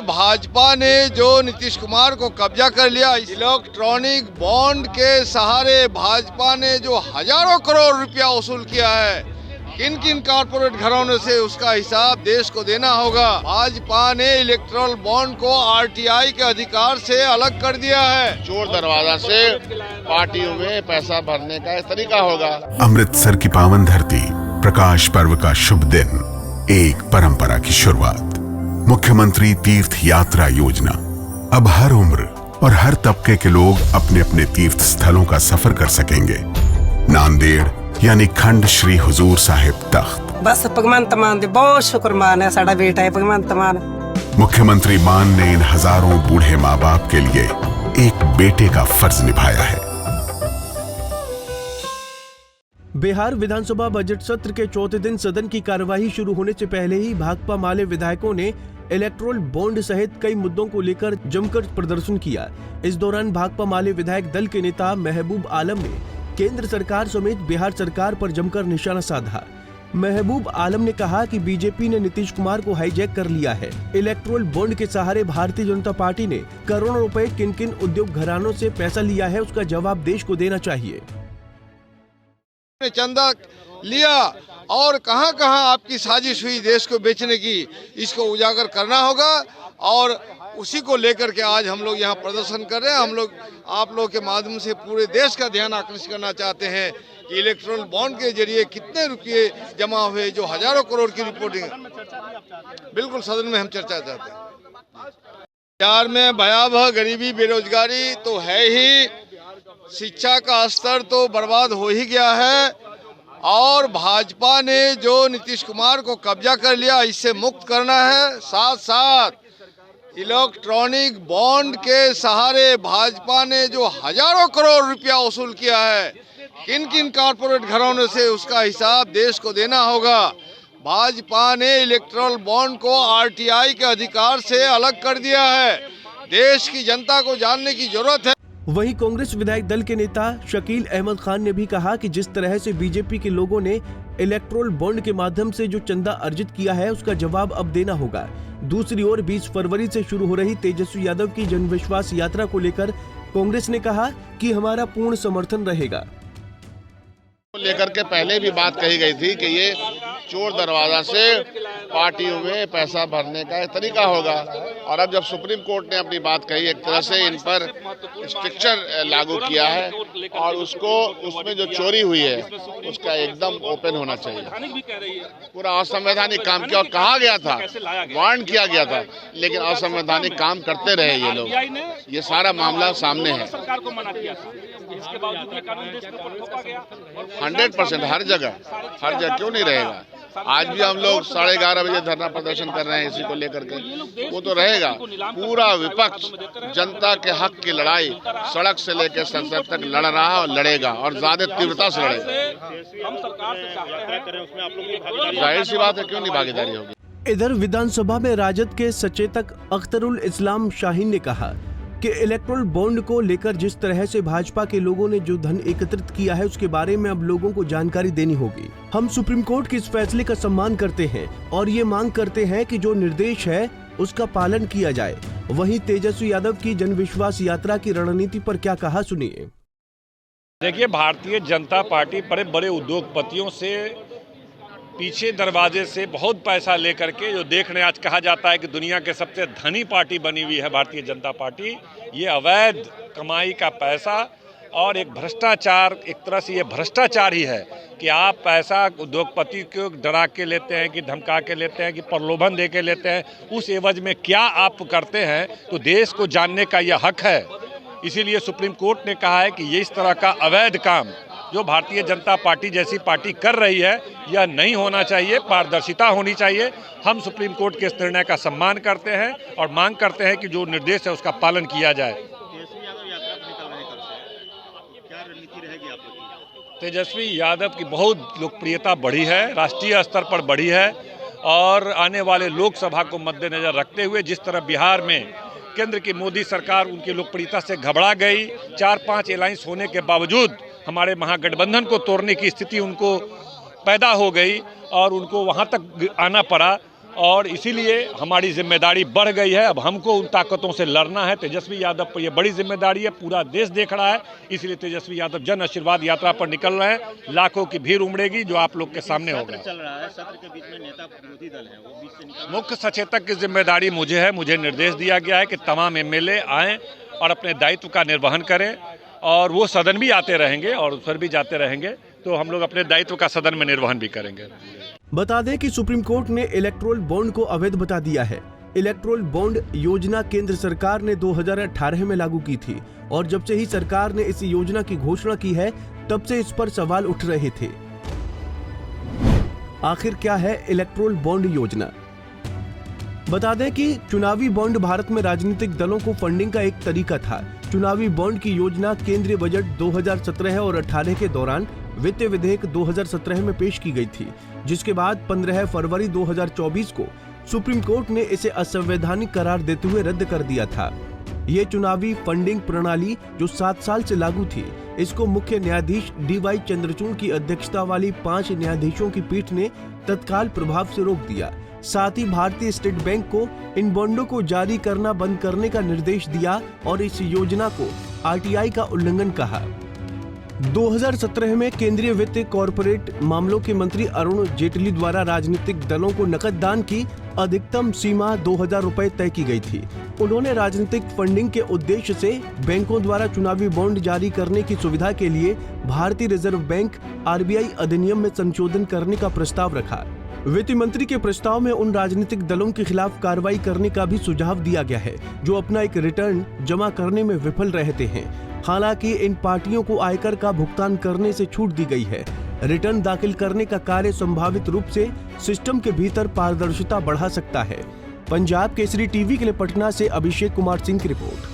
भाजपा ने जो नीतीश कुमार को कब्जा कर लिया, इलेक्ट्रॉनिक बॉन्ड के सहारे भाजपा ने जो हजारों करोड़ रुपया वसूल किया है, किन किन कारपोरेट घरानों से, उसका हिसाब देश को देना होगा। भाजपा ने इलेक्ट्रल बॉन्ड को आरटीआई के अधिकार से अलग कर दिया है। चोर दरवाजा से पार्टियों में पैसा भरने का एक तरीका होगा। अमृतसर की पावन धरती, प्रकाश पर्व का शुभ दिन, एक परंपरा की शुरुआत। मुख्यमंत्री तीर्थ यात्रा योजना। अब हर उम्र और हर तबके के लोग अपने अपने तीर्थ स्थलों का सफर कर सकेंगे। नांदेड़ यानी खंड श्री हुजूर साहिब तख्त। बस भगवंत मान दे बहुत शुक्रमान है, साडा बेटा है भगवंत मान। मुख्यमंत्री मान ने इन हजारों बूढ़े माँ बाप के लिए एक बेटे का फर्ज निभाया है। बिहार विधानसभा बजट सत्र के चौथे दिन सदन की कार्यवाही शुरू होने से पहले ही भाकपा माले विधायकों ने इलेक्ट्रोल बॉन्ड सहित कई मुद्दों को लेकर जमकर प्रदर्शन किया। इस दौरान भाकपा माले विधायक दल के नेता महबूब आलम ने केंद्र सरकार समेत बिहार सरकार पर जमकर निशाना साधा। महबूब आलम ने कहा कि बीजेपी ने नीतीश कुमार को हाईजैक कर लिया है। इलेक्ट्रोल बॉन्ड के सहारे भारतीय जनता पार्टी ने करोड़ों रुपए किन किन उद्योग घरानों से पैसा लिया है, उसका जवाब देश को देना चाहिए। चंदा लिया और कहां कहां आपकी साजिश हुई देश को बेचने की, इसको उजागर करना होगा और उसी को लेकर के आज हम लोग यहाँ प्रदर्शन कर रहे हैं। हम लोग आप लोग के माध्यम से पूरे देश का ध्यान आकर्षित करना चाहते हैं कि इलेक्ट्रल बॉन्ड के जरिए कितने रुपये जमा हुए, जो हजारों करोड़ की रिपोर्टिंग। बिल्कुल सदन में हम चर्चा चाहते हैं। बिहार में भयावह गरीबी, बेरोजगारी तो है ही, शिक्षा का स्तर तो बर्बाद हो ही गया है और भाजपा ने जो नीतीश कुमार को कब्जा कर लिया, इससे मुक्त करना है। साथ साथ इलेक्ट्रॉनिक बॉन्ड के सहारे भाजपा ने जो हजारों करोड़ रुपया वसूल किया है, किन किन कारपोरेट घरानों से, उसका हिसाब देश को देना होगा। भाजपा ने इलेक्ट्रल बॉन्ड को आरटीआई के अधिकार से अलग कर दिया है। देश की जनता को जानने की जरूरत है। वहीं कांग्रेस विधायक दल के नेता शकील अहमद खान ने भी कहा कि जिस तरह से बीजेपी के लोगों ने इलेक्ट्रोल बॉन्ड के माध्यम से जो चंदा अर्जित किया है, उसका जवाब अब देना होगा। दूसरी ओर 20 फरवरी से शुरू हो रही तेजस्वी यादव की जनविश्वास यात्रा को लेकर कांग्रेस ने कहा कि हमारा पूर्ण समर्थन रहेगा। लेकर के पहले भी बात कही गई थी कि ये चोर दरवाजा से पार्टियों में पैसा भरने का एक तरीका होगा और अब जब सुप्रीम कोर्ट ने अपनी बात कही, एक तरह से इन पर स्ट्रिक्चर लागू किया है और उसको उसमें जो चोरी हुई है उसका एकदम ओपन होना चाहिए। पूरा असंवैधानिक काम किया और कहा गया था, वार्न किया गया था, लेकिन असंवैधानिक काम करते रहे ये लोग। ये सारा मामला सामने है। 100% हर जगह क्यों नहीं रहेगा। आज भी हम लोग 11:30 बजे धरना प्रदर्शन कर रहे हैं इसी को लेकर के, वो तो रहेगा। पूरा विपक्ष जनता के हक की लड़ाई सड़क से लेकर संसद तक लड़ रहा है और लड़ेगा और ज्यादा तीव्रता से लड़ेगा। जाहिर सी बात है, क्यों नहीं भागीदारी होगी। इधर विधानसभा में राजद के सचेतक अख्तरुल इस्लाम शाहीन ने कहा कि इलेक्ट्रोल बॉन्ड को लेकर जिस तरह से भाजपा के लोगों ने जो धन एकत्रित किया है, उसके बारे में अब लोगों को जानकारी देनी होगी। हम सुप्रीम कोर्ट के इस फैसले का सम्मान करते हैं और ये मांग करते हैं कि जो निर्देश है उसका पालन किया जाए। वहीं तेजस्वी यादव की जनविश्वास यात्रा की रणनीति पर क्या कहा, सुनिए। देखिए, भारतीय जनता पार्टी बड़े बड़े उद्योगपतियों से पीछे दरवाजे से बहुत पैसा लेकर के, जो देखने आज कहा जाता है कि दुनिया के सबसे धनी पार्टी बनी हुई है भारतीय जनता पार्टी, ये अवैध कमाई का पैसा और एक भ्रष्टाचार, एक तरह से ये भ्रष्टाचार ही है कि आप पैसा उद्योगपति को डरा के लेते हैं, कि धमका के लेते हैं, कि प्रलोभन दे के लेते हैं, उस एवज में क्या आप करते हैं, तो देश को जानने का यह हक है। इसीलिए सुप्रीम कोर्ट ने कहा है कि ये इस तरह का अवैध काम जो भारतीय जनता पार्टी जैसी पार्टी कर रही है, यह नहीं होना चाहिए, पारदर्शिता होनी चाहिए। हम सुप्रीम कोर्ट के इस निर्णय का सम्मान करते हैं और मांग करते हैं कि जो निर्देश है उसका पालन किया जाए। तेजस्वी यादव की बहुत लोकप्रियता बढ़ी है, राष्ट्रीय स्तर पर बढ़ी है और आने वाले लोकसभा को मद्देनजर रखते हुए जिस तरह बिहार में केंद्र की मोदी सरकार उनकी लोकप्रियता से घबरा गई, 4-5 अलायंस होने के बावजूद हमारे महागठबंधन को तोड़ने की स्थिति उनको पैदा हो गई और उनको वहां तक आना पड़ा, और इसीलिए हमारी जिम्मेदारी बढ़ गई है। अब हमको उन ताकतों से लड़ना है। तेजस्वी यादव पर यह बड़ी जिम्मेदारी है, पूरा देश देख रहा है, इसलिए तेजस्वी यादव जन आशीर्वाद यात्रा पर निकल रहे हैं। लाखों की भीड़ उमड़ेगी जो आप लोग के सामने होगा। चल रहा है सत्र के बीच में नेता विरोधी दल है वो बीच से निकल। मुख्य सचेतक की जिम्मेदारी मुझे है। मुझे निर्देश दिया गया है कि तमाम एमएलए आएँ और अपने दायित्व का निर्वहन करें, और वो सदन भी आते रहेंगे और उस पर भी जाते रहेंगे, तो हम लोग अपने दायित्व का सदन में निर्वहन भी करेंगे। बता दें कि सुप्रीम कोर्ट ने इलेक्टोरल बॉन्ड को अवैध बता दिया है। इलेक्टोरल बॉन्ड योजना केंद्र सरकार ने 2018 में लागू की थी और जब से ही सरकार ने इस योजना की घोषणा की है तब से इस पर सवाल उठ रहे थे। आखिर क्या है इलेक्टोरल बॉन्ड योजना? बता दें कि चुनावी बॉन्ड भारत में राजनीतिक दलों को फंडिंग का एक तरीका था। चुनावी बॉन्ड की योजना केंद्रीय बजट 2017 और 18 के दौरान वित्त विधेयक 2017 में पेश की गई थी, जिसके बाद 15 फरवरी 2024 को सुप्रीम कोर्ट ने इसे असंवैधानिक करार देते हुए रद्द कर दिया था। ये चुनावी फंडिंग प्रणाली जो 7 साल से लागू थी, इसको मुख्य न्यायाधीश DY चंद्रचूड़ की अध्यक्षता वाली 5 न्यायाधीशों की पीठ ने तत्काल प्रभाव से रोक दिया। साथ ही भारतीय स्टेट बैंक को इन बॉन्डों को जारी करना बंद करने का निर्देश दिया और इस योजना को RTI का उल्लंघन कहा। 2017 में केंद्रीय वित्त कॉर्पोरेट मामलों के मंत्री अरुण जेटली द्वारा राजनीतिक दलों को नकद दान की अधिकतम सीमा 2000 रुपए तय की गई थी। उन्होंने राजनीतिक फंडिंग के उद्देश्य से बैंकों द्वारा चुनावी बॉन्ड जारी करने की सुविधा के लिए भारतीय रिजर्व बैंक RBI अधिनियम में संशोधन करने का प्रस्ताव रखा। वित्त मंत्री के प्रस्ताव में उन राजनीतिक दलों के खिलाफ कार्रवाई करने का भी सुझाव दिया गया है जो अपना एक रिटर्न जमा करने में विफल रहते हैं। हालांकि इन पार्टियों को आयकर का भुगतान करने से छूट दी गई है। रिटर्न दाखिल करने का कार्य संभावित रूप से सिस्टम के भीतर पारदर्शिता बढ़ा सकता है। पंजाब केसरी टीवी के लिए पटना से अभिषेक कुमार सिंह की रिपोर्ट।